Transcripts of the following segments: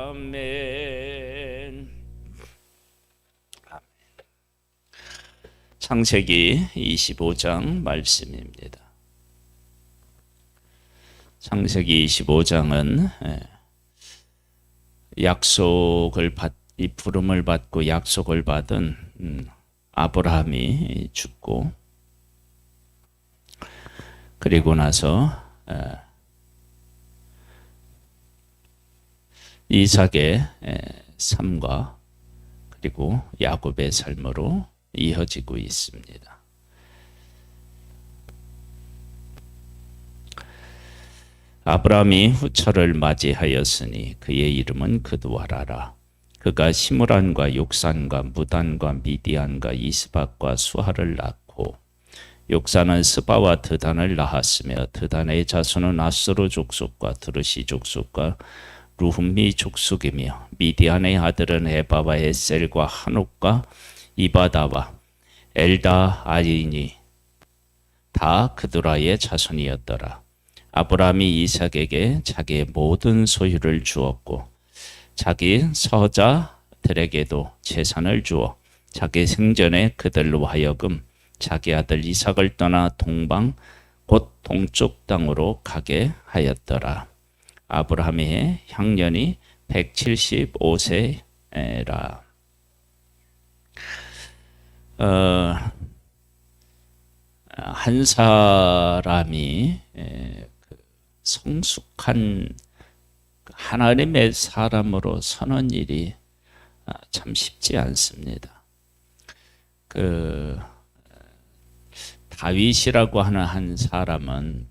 아멘. 창세기 25장 말씀입니다. 창세기 25장은 이 부름을 받고 약속을 받은 아브라함이 죽고, 그리고 나서 이삭의 삶과 그리고 야곱의 삶으로 이어지고 있습니다. 아브라함이 후처를 맞이하였으니 그의 이름은 그두아라라. 그가 시므란과 욕산과 무단과 미디안과 이스박과 수하를 낳고, 욕산은 스바와 드단을 낳았으며 드단의 자손은 아스루 족속과 드르시 족속과 루흠미 족속이며, 미디안의 아들은 에바와 에셀과 한옥과 이바다와 엘다아이니 다 그두라의 자손이었더라. 아브라함이 이삭에게 자기의 모든 소유를 주었고, 자기 서자들에게도 재산을 주어 자기 생전에 그들로 하여금 자기 아들 이삭을 떠나 동방 곧 동쪽 땅으로 가게 하였더라. 아브라함의 향년이 175세라. 한 사람이 성숙한 하나님의 사람으로 서는 일이 참 쉽지 않습니다. 다윗이라고 하는 한 사람은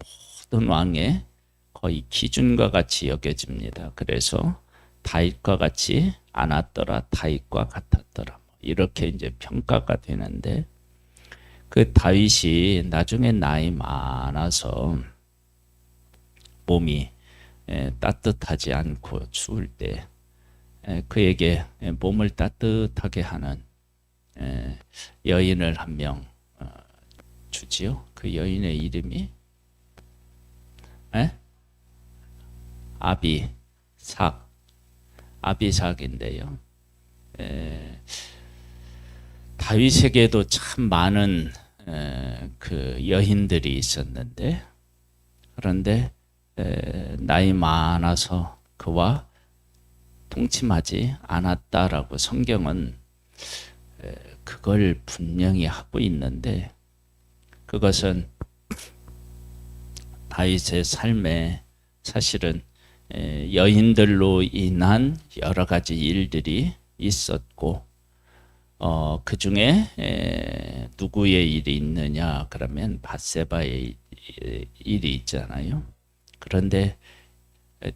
모든 왕의 거의 기준과 같이 여겨집니다. 그래서 다윗과 같이 않았더라, 다윗과 같았더라, 이렇게 이제 평가가 되는데, 그 다윗이 나중에 나이 많아서 몸이 따뜻하지 않고 추울 때 그에게 몸을 따뜻하게 하는 여인을 한 명 주지요. 그 여인의 이름이 아비삭인데요. 다윗에게도 참 많은 그 여인들이 있었는데, 그런데 나이 많아서 그와 동침하지 않았다라고 성경은 그걸 분명히 하고 있는데, 그것은 다윗의 삶에 사실은 여인들로 인한 여러 가지 일들이 있었고, 그 중에 누구의 일이 있느냐 그러면 밧세바의 일이 있잖아요. 그런데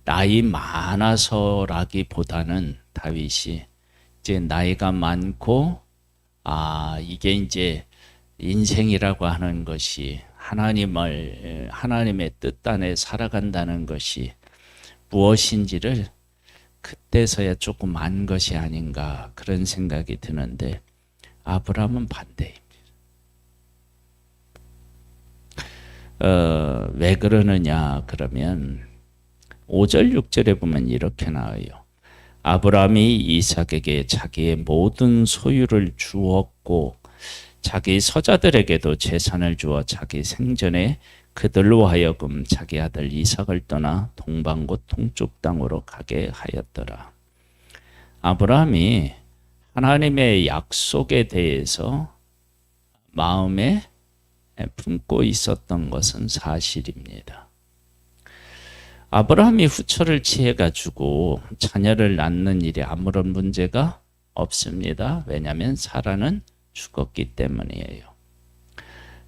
나이 많아서라기보다는 다윗이 이제 나이가 많고, 이게 이제 인생이라고 하는 것이 하나님의 뜻 안에 살아간다는 것이 무엇인지를 그때서야 조금 안 것이 아닌가, 그런 생각이 드는데, 아브라함은 반대입니다. 왜 그러느냐 그러면 5절 6절에 보면 이렇게 나와요. 아브라함이 이삭에게 자기의 모든 소유를 주었고, 자기 서자들에게도 재산을 주어 자기 생전에 그들로 하여금 자기 아들 이삭을 떠나 동방 곧 동쪽 땅으로 가게 하였더라. 아브라함이 하나님의 약속에 대해서 마음에 품고 있었던 것은 사실입니다. 아브라함이 후처를 취해가지고 자녀를 낳는 일이 아무런 문제가 없습니다. 왜냐하면 사라는 죽었기 때문이에요.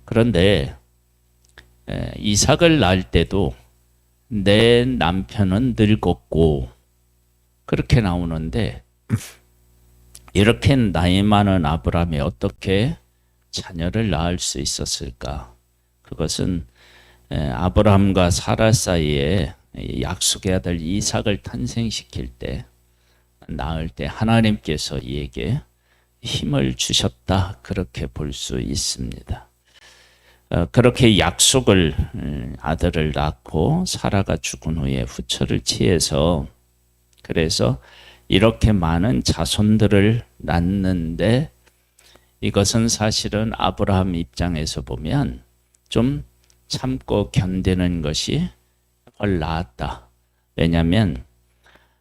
그런데 이삭을 낳을 때도 내 남편은 늙었고 그렇게 나오는데, 이렇게 나이 많은 아브라함이 어떻게 자녀를 낳을 수 있었을까? 그것은 아브라함과 사라 사이에 약속의 아들 이삭을 탄생시킬 때, 낳을 때 하나님께서 이에게 힘을 주셨다, 그렇게 볼 수 있습니다. 그렇게 약속을 아들을 낳고 사라가 죽은 후에 후처를 취해서 그래서 이렇게 많은 자손들을 낳는데 이것은 사실은 아브라함 입장에서 보면 좀 참고 견디는 것이 훨 나았다. 왜냐하면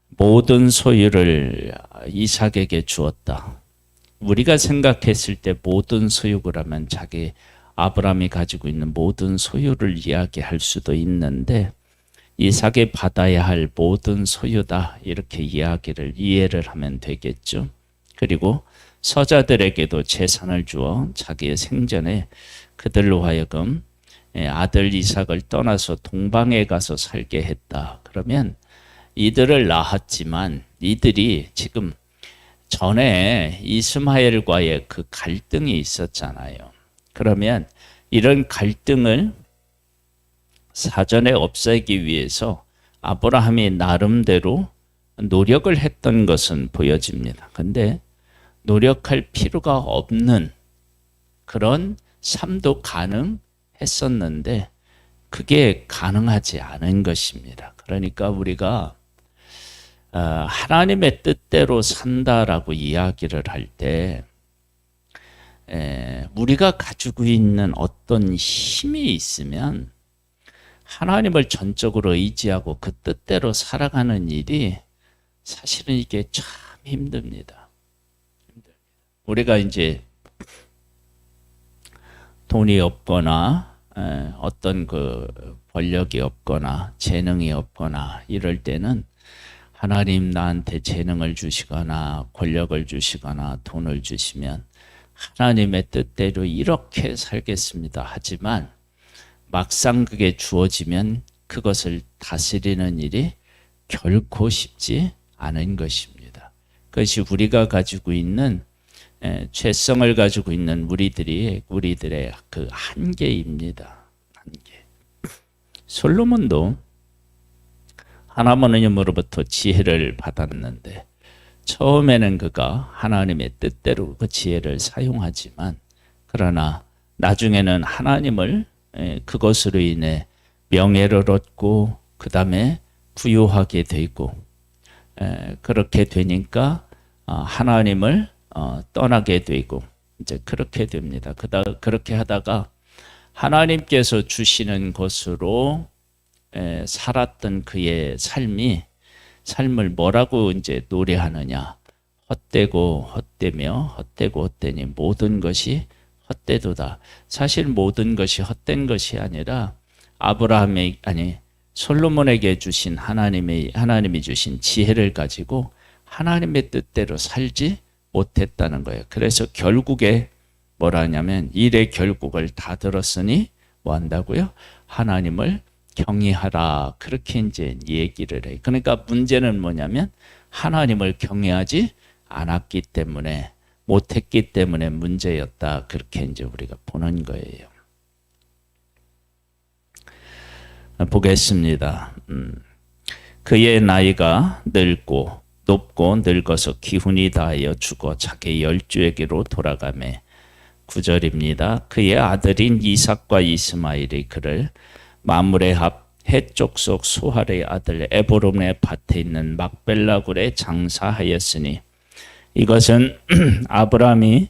모든 소유를 이삭에게 주었다. 우리가 생각했을 때 모든 소유를 하면 자기 아브라함이 가지고 있는 모든 소유를 이야기할 수도 있는데 이삭이 받아야 할 모든 소유다 이렇게 이해를 하면 되겠죠. 그리고 서자들에게도 재산을 주어 자기의 생전에 그들로 하여금 아들 이삭을 떠나서 동방에 가서 살게 했다. 그러면 이들을 낳았지만 이들이 지금 전에 이스마엘과의 그 갈등이 있었잖아요. 그러면 이런 갈등을 사전에 없애기 위해서 아브라함이 나름대로 노력을 했던 것은 보여집니다. 근데 노력할 필요가 없는 그런 삶도 가능했었는데 그게 가능하지 않은 것입니다. 그러니까 우리가 하나님의 뜻대로 산다라고 이야기를 할 때 우리가 가지고 있는 어떤 힘이 있으면 하나님을 전적으로 의지하고 그 뜻대로 살아가는 일이 사실은 이게 참 힘듭니다. 우리가 이제 돈이 없거나 어떤 그 권력이 없거나 재능이 없거나 이럴 때는 하나님 나한테 재능을 주시거나 권력을 주시거나 돈을 주시면 하나님의 뜻대로 이렇게 살겠습니다. 하지만 막상 그게 주어지면 그것을 다스리는 일이 결코 쉽지 않은 것입니다. 그것이 우리가 가지고 있는 죄성을 가지고 있는 우리들의 그 한계입니다. 한계. 솔로몬도 하나님으로부터 지혜를 받았는데 처음에는 그가 하나님의 뜻대로 그 지혜를 사용하지만 그러나 나중에는 하나님을 그것으로 인해 명예를 얻고 그 다음에 부유하게 되고 그렇게 되니까 하나님을 떠나게 되고 이제 그렇게 됩니다. 그렇게 하다가 하나님께서 주시는 것으로 살았던 그의 삶을 뭐라고 이제 노래하느냐? 헛되고 헛되며 헛되고 헛되니 모든 것이 헛되도다. 사실 모든 것이 헛된 것이 아니라 솔로몬에게 주신 하나님이 주신 지혜를 가지고 하나님의 뜻대로 살지 못했다는 거예요. 그래서 결국에 뭐라 하냐면 일의 결국을 다 들었으니 뭐 한다고요? 하나님을 경외하라. 그렇게 이제 얘기를 해요. 그러니까 문제는 뭐냐면 하나님을 경외하지 않았기 때문에 못했기 때문에 문제였다. 그렇게 이제 우리가 보는 거예요. 보겠습니다. 그의 나이가 높고 늙어서 기훈이 다하여 죽어 자기 열조에게로 돌아가매 9절입니다. 그의 아들인 이삭과 이스마엘이 그를 마므레 합 해족속 소할의 아들 에브론의 밭에 있는 막벨라 굴에 장사하였으니 이것은 아브라함이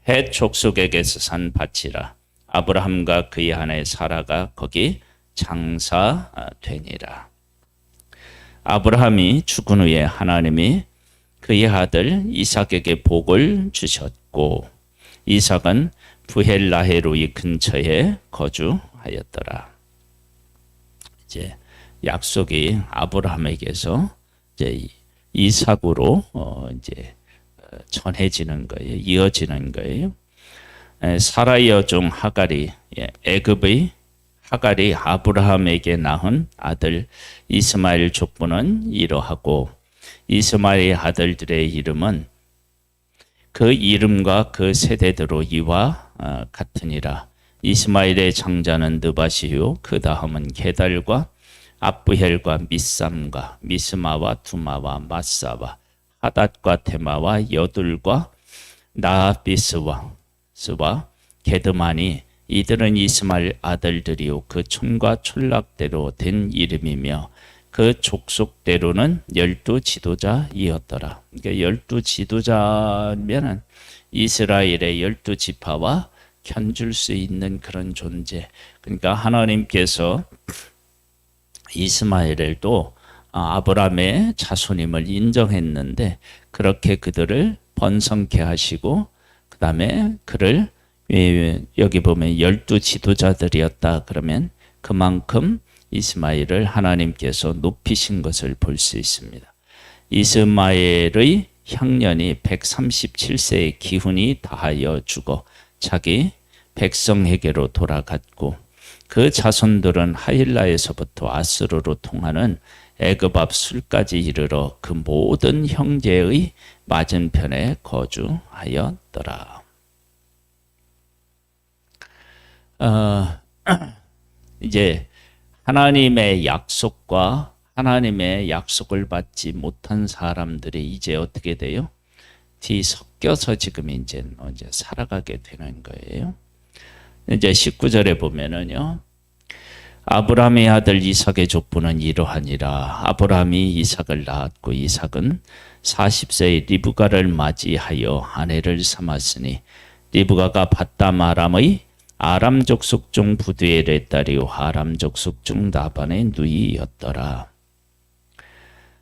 헷 족속에게서 산 밭이라. 아브라함과 그의 아내 사라가 거기 장사되니라. 아브라함이 죽은 후에 하나님이 그의 아들 이삭에게 복을 주셨고 이삭은 부헬라헤로이 근처에 거주하였더라. 이제 약속이 아브라함에게서 이제 이삭으로 이제 전해지는 거예요. 이어지는 거예요. 사라의 여종 하갈이 애굽의 하갈이 아브라함에게 낳은 아들 이스마엘 족보는 이러하고 이스마엘의 아들들의 이름은 그 이름과 그 세대대로 이와 같으니라. 이스마엘의 장자는 느바시요 그 다음은 게달과 압부헬과 미삼과 미스마와 두마와 마사와 하닷과 테마와 여둘과 나비스와 게드마니 이들은 이스마엘 아들들이요 그 촌과 촌락대로 된 이름이며 그 족속대로는 12지도자이었더라. 그러니까 12지도자면은 이스라엘의 12지파와 견줄 수 있는 그런 존재. 그러니까 하나님께서 이스마엘도 아브라함의 자손임을 인정했는데 그렇게 그들을 번성케 하시고 그 다음에 그를 여기 보면 12지도자들이었다 그러면 그만큼 이스마엘을 하나님께서 높이신 것을 볼 수 있습니다. 이스마엘의 향년이 137세의 기훈이 다하여 죽어 자기 백성에게로 돌아갔고 그 자손들은 하일라에서부터 아스루로 통하는 애굽 앞 술까지 이르러 그 모든 형제의 맞은편에 거주하였더라. 이제 하나님의 약속과 하나님의 약속을 받지 못한 사람들이 이제 어떻게 돼요? 뒤섞여서 지금 이제 살아가게 되는 거예요. 이제 19절에 보면은요. 아브라함의 아들 이삭의 족보는 이러하니라. 아브라함이 이삭을 낳았고 이삭은 40세의 리브가를 맞이하여 아내를 삼았으니 리브가가 바담 아람의 아람 족속 중 부두엘의 딸이요 아람 족속 중 라반의 누이였더라.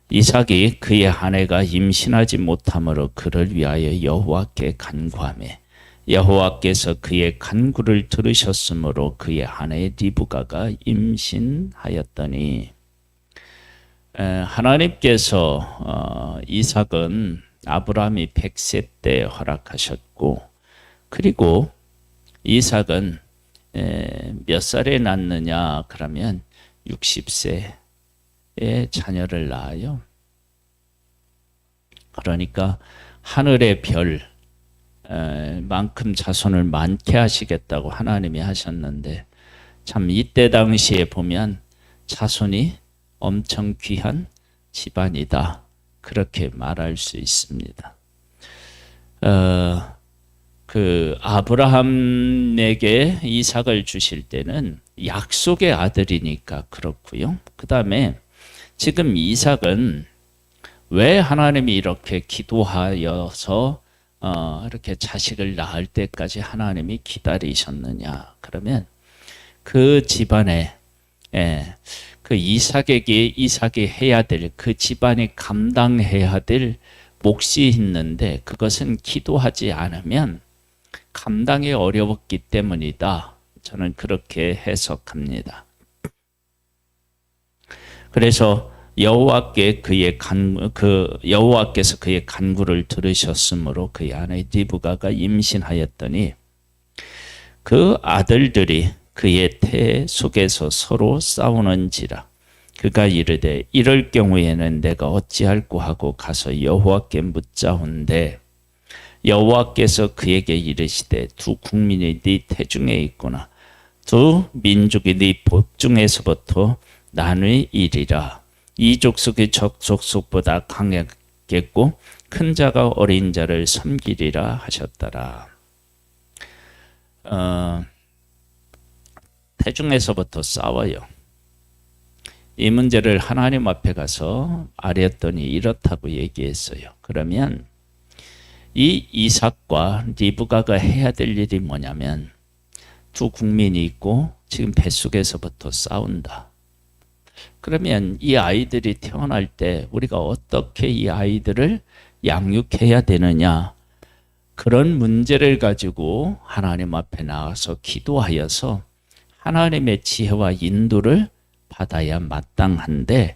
이삭이 그의 아내가 임신하지 못함으로 그를 위하여 여호와께 간구하매 여호와께서 그의 간구를 들으셨으므로 그의 아내 리브가가 임신하였더니 하나님께서 이삭은 아브라함이 100세 때 허락하셨고 그리고 이삭은 몇 살에 낳느냐 그러면 60세에 자녀를 낳아요. 그러니까 하늘의 별 만큼 자손을 많게 하시겠다고 하나님이 하셨는데 참 이때 당시에 보면 자손이 엄청 귀한 집안이다 그렇게 말할 수 있습니다. 그 아브라함에게 이삭을 주실 때는 약속의 아들이니까 그렇고요. 그 다음에 지금 이삭은 왜 하나님이 이렇게 기도하여서 이렇게 자식을 낳을 때까지 하나님이 기다리셨느냐 그러면 그 집안에 그 이삭이 해야 될 그 집안이 감당해야 될 몫이 있는데 그것은 기도하지 않으면 감당이 어려웠기 때문이다. 저는 그렇게 해석합니다. 그래서 여호와께서 그의 간구를 들으셨으므로 그의 아내 리브가가 임신하였더니 그 아들들이 그의 태 속에서 서로 싸우는지라 그가 이르되 이럴 경우에는 내가 어찌할꼬 하고 가서 여호와께 묻자온대 여호와께서 그에게 이르시되 두 국민이 네 태중에 있구나 두 민족이 네 복중에서부터 나누이리라 이 족속이 적 족속보다 강하겠고 큰 자가 어린 자를 섬기리라 하셨더라. 태중에서부터 싸워요. 이 문제를 하나님 앞에 가서 아뢰었더니 이렇다고 얘기했어요. 그러면 이 이삭과 리브가가 해야 될 일이 뭐냐면 두 국민이 있고 지금 뱃속에서부터 싸운다. 그러면 이 아이들이 태어날 때 우리가 어떻게 이 아이들을 양육해야 되느냐 그런 문제를 가지고 하나님 앞에 나와서 기도하여서 하나님의 지혜와 인도를 받아야 마땅한데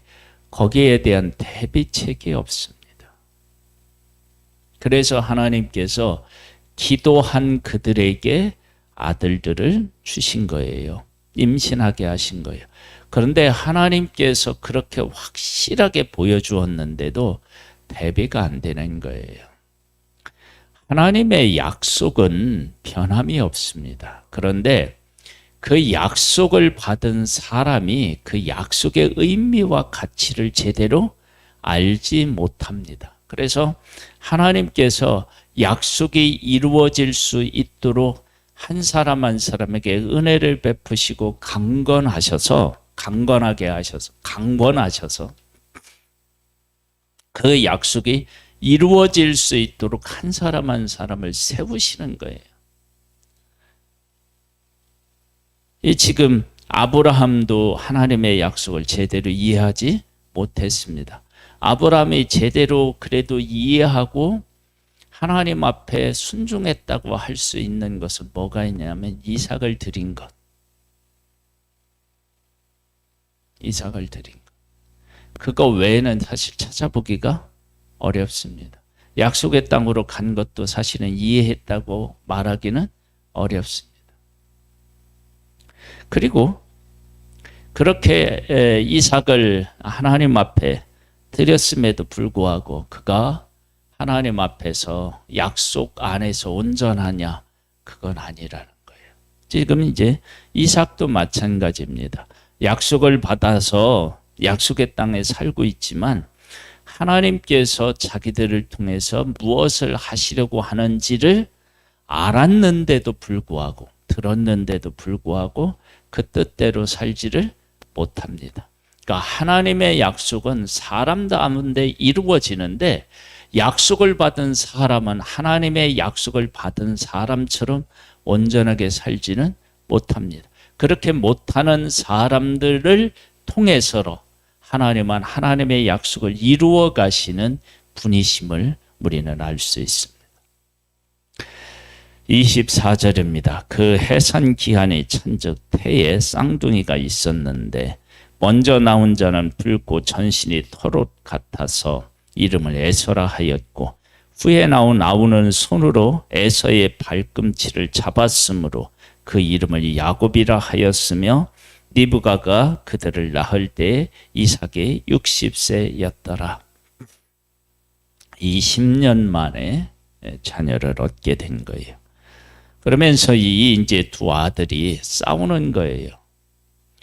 거기에 대한 대비책이 없습니다. 그래서 하나님께서 기도한 그들에게 아들들을 주신 거예요. 임신하게 하신 거예요. 그런데 하나님께서 그렇게 확실하게 보여주었는데도 대비가 안 되는 거예요. 하나님의 약속은 변함이 없습니다. 그런데 그 약속을 받은 사람이 그 약속의 의미와 가치를 제대로 알지 못합니다. 그래서 하나님께서 약속이 이루어질 수 있도록 한 사람 한 사람에게 은혜를 베푸시고 강권하셔서 그 약속이 이루어질 수 있도록 한 사람 한 사람을 세우시는 거예요. 지금 아브라함도 하나님의 약속을 제대로 이해하지 못했습니다. 아브라함이 제대로 그래도 이해하고 하나님 앞에 순종했다고 할 수 있는 것은 뭐가 있냐면 이삭을 드린 것. 이삭을 드린 것. 그거 외에는 사실 찾아보기가 어렵습니다. 약속의 땅으로 간 것도 사실은 이해했다고 말하기는 어렵습니다. 그리고 그렇게 이삭을 하나님 앞에 드렸음에도 불구하고 그가 하나님 앞에서 약속 안에서 온전하냐? 그건 아니라는 거예요. 지금 이제 이삭도 마찬가지입니다. 약속을 받아서 약속의 땅에 살고 있지만 하나님께서 자기들을 통해서 무엇을 하시려고 하는지를 알았는데도 불구하고 들었는데도 불구하고 그 뜻대로 살지를 못합니다. 그러니까 하나님의 약속은 사람 가운데 이루어지는데 약속을 받은 사람은 하나님의 약속을 받은 사람처럼 온전하게 살지는 못합니다. 그렇게 못하는 사람들을 통해서로 하나님은 하나님의 약속을 이루어 가시는 분이심을 우리는 알 수 있습니다. 24절입니다. 그 해산 기한이 찬즉 태에 쌍둥이가 있었는데 먼저 나온 자는 붉고 전신이 털옷 같아서 이름을 에서라 하였고 후에 나온 아우는 손으로 에서의 발꿈치를 잡았으므로 그 이름을 야곱이라 하였으며 리브가가 그들을 낳을 때에 이삭이 60세였더라. 20년 만에 자녀를 얻게 된 거예요. 그러면서 이제 두 아들이 싸우는 거예요.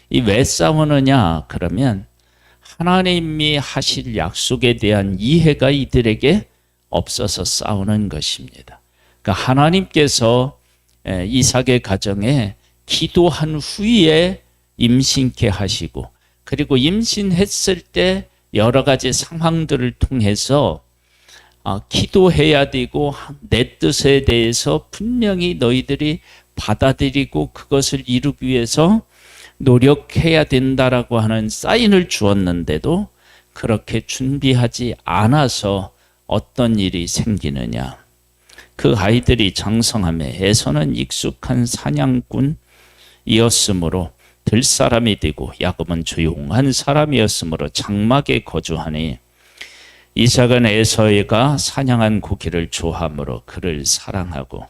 이 왜 싸우느냐? 그러면 하나님이 하실 약속에 대한 이해가 이들에게 없어서 싸우는 것입니다. 그러니까 하나님께서 이삭의 가정에 기도한 후에 임신케 하시고 그리고 임신했을 때 여러 가지 상황들을 통해서 기도해야 되고 내 뜻에 대해서 분명히 너희들이 받아들이고 그것을 이루기 위해서 노력해야 된다라고 하는 사인을 주었는데도 그렇게 준비하지 않아서 어떤 일이 생기느냐. 그 아이들이 장성함에 에서는 익숙한 사냥꾼이었으므로 들사람이 되고 야곱은 조용한 사람이었으므로 장막에 거주하니 이삭은 에서가 사냥한 고기를 좋아하므로 그를 사랑하고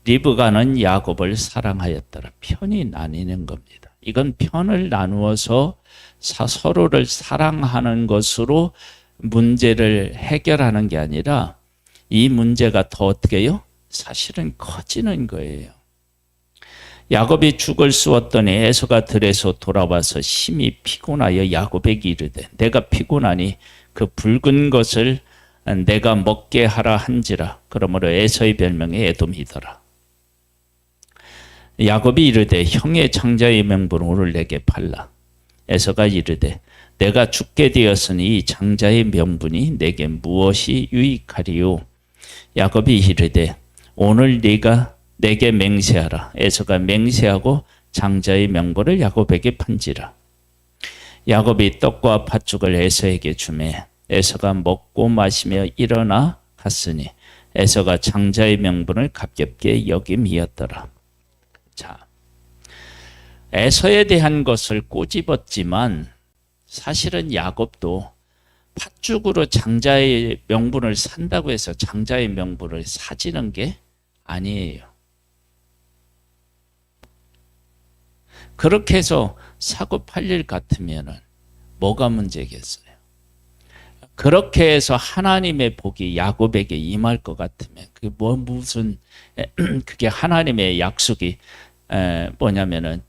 리브가는 야곱을 사랑하였더라. 편이 나뉘는 겁니다. 이건 편을 나누어서 서로를 사랑하는 것으로 문제를 해결하는 게 아니라 이 문제가 더 어떻게 해요? 사실은 커지는 거예요. 야곱이 죽을 쑤었더니 에서가 들에서 돌아와서 심히 피곤하여 야곱에게 이르되 내가 피곤하니 그 붉은 것을 내가 먹게 하라 한지라. 그러므로 에서의 별명이 에돔이더라. 야곱이 이르되 형의 장자의 명분을 오늘 내게 팔라. 에서가 이르되 내가 죽게 되었으니 이 장자의 명분이 내게 무엇이 유익하리요. 야곱이 이르되 오늘 네가 내게 맹세하라. 에서가 맹세하고 장자의 명분을 야곱에게 판지라. 야곱이 떡과 팥죽을 에서에게 주매 에서가 먹고 마시며 일어나 갔으니 에서가 장자의 명분을 값겹게 여김이었더라. 자, 에서에 대한 것을 꼬집었지만 사실은 야곱도 팥죽으로 장자의 명분을 산다고 해서 장자의 명분을 사지는 게 아니에요. 그렇게 해서 사고 팔 일 같으면은 뭐가 문제겠어요? 그렇게 해서 하나님의 복이 야곱에게 임할 것 같으면 그게 그게 하나님의 약속이 뭐냐면은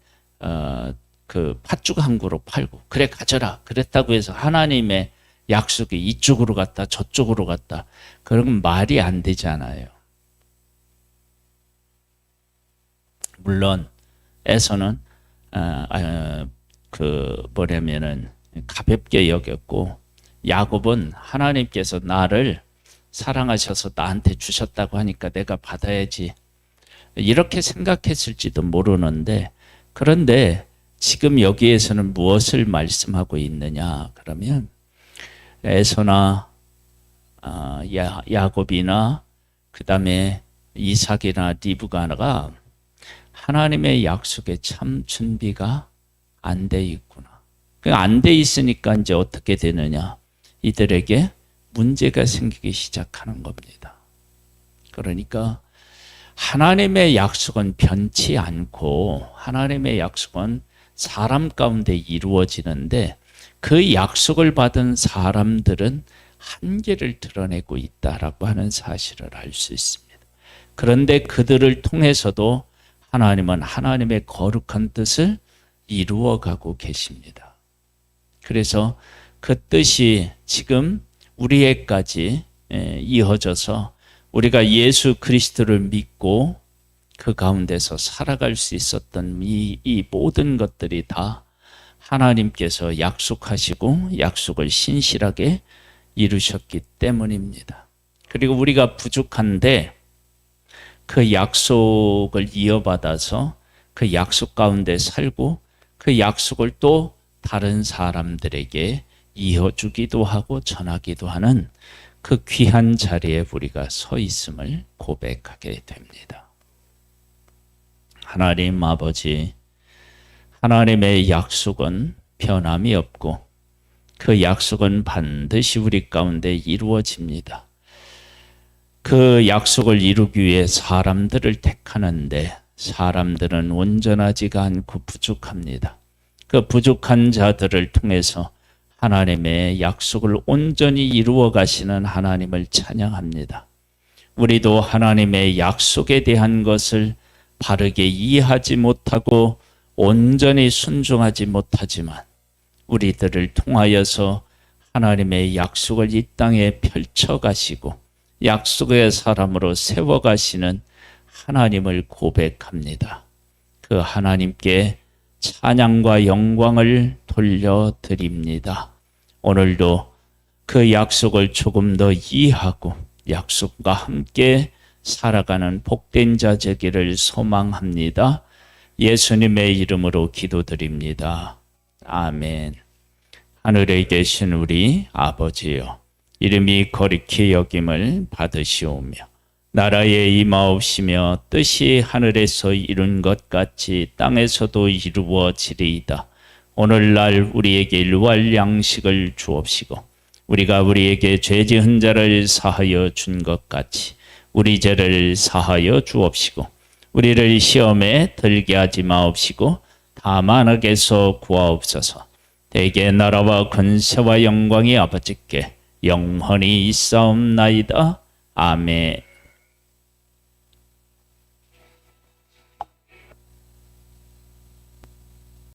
그 팥죽 한 그루 팔고 그래 가져라 그랬다고 해서 하나님의 약속이 이쪽으로 갔다 저쪽으로 갔다 그런 말이 안 되잖아요. 물론 에서는 뭐냐면은 가볍게 여겼고, 야곱은 하나님께서 나를 사랑하셔서 나한테 주셨다고 하니까 내가 받아야지, 이렇게 생각했을지도 모르는데, 그런데 지금 여기에서는 무엇을 말씀하고 있느냐 그러면, 에서나 야곱이나 그 다음에 이삭이나 리브가가 하나님의 약속에 참 준비가 안 돼 있구나. 안 돼 있으니까 이제 어떻게 되느냐, 이들에게 문제가 생기기 시작하는 겁니다. 그러니까 하나님의 약속은 변치 않고, 하나님의 약속은 사람 가운데 이루어지는데, 그 약속을 받은 사람들은 한계를 드러내고 있다라고 하는 사실을 알 수 있습니다. 그런데 그들을 통해서도 하나님은 하나님의 거룩한 뜻을 이루어가고 계십니다. 그래서 그 뜻이 지금 우리에까지 이어져서 우리가 예수 그리스도를 믿고 그 가운데서 살아갈 수 있었던 이 모든 것들이 다 하나님께서 약속하시고 약속을 신실하게 이루셨기 때문입니다. 그리고 우리가 부족한데 그 약속을 이어받아서 그 약속 가운데 살고, 그 약속을 또 다른 사람들에게 이어주기도 하고 전하기도 하는 그 귀한 자리에 우리가 서 있음을 고백하게 됩니다. 하나님 아버지, 하나님의 약속은 변함이 없고 그 약속은 반드시 우리 가운데 이루어집니다. 그 약속을 이루기 위해 사람들을 택하는데 사람들은 온전하지가 않고 부족합니다. 그 부족한 자들을 통해서 하나님의 약속을 온전히 이루어 가시는 하나님을 찬양합니다. 우리도 하나님의 약속에 대한 것을 바르게 이해하지 못하고 온전히 순종하지 못하지만, 우리들을 통하여서 하나님의 약속을 이 땅에 펼쳐가시고 약속의 사람으로 세워가시는 하나님을 고백합니다. 그 하나님께 찬양과 영광을 돌려드립니다. 오늘도 그 약속을 조금 더 이해하고 약속과 함께 살아가는 복된 자 되기를 소망합니다. 예수님의 이름으로 기도드립니다. 아멘. 하늘에 계신 우리 아버지여, 이름이 거룩히 여김을 받으시오며 나라에 임하옵시며 뜻이 하늘에서 이룬 것 같이 땅에서도 이루어지리이다. 오늘날 우리에게 일용할 양식을 주옵시고 우리가 우리에게 죄 지은 자를 사하여 준 것 같이 우리 죄를 사하여 주옵시고 우리를 시험에 들게 하지 마옵시고 다만 악에서 구하옵소서. 대개 나라와 권세와 영광이 아버지께 영원히 있사옵나이다. 아멘.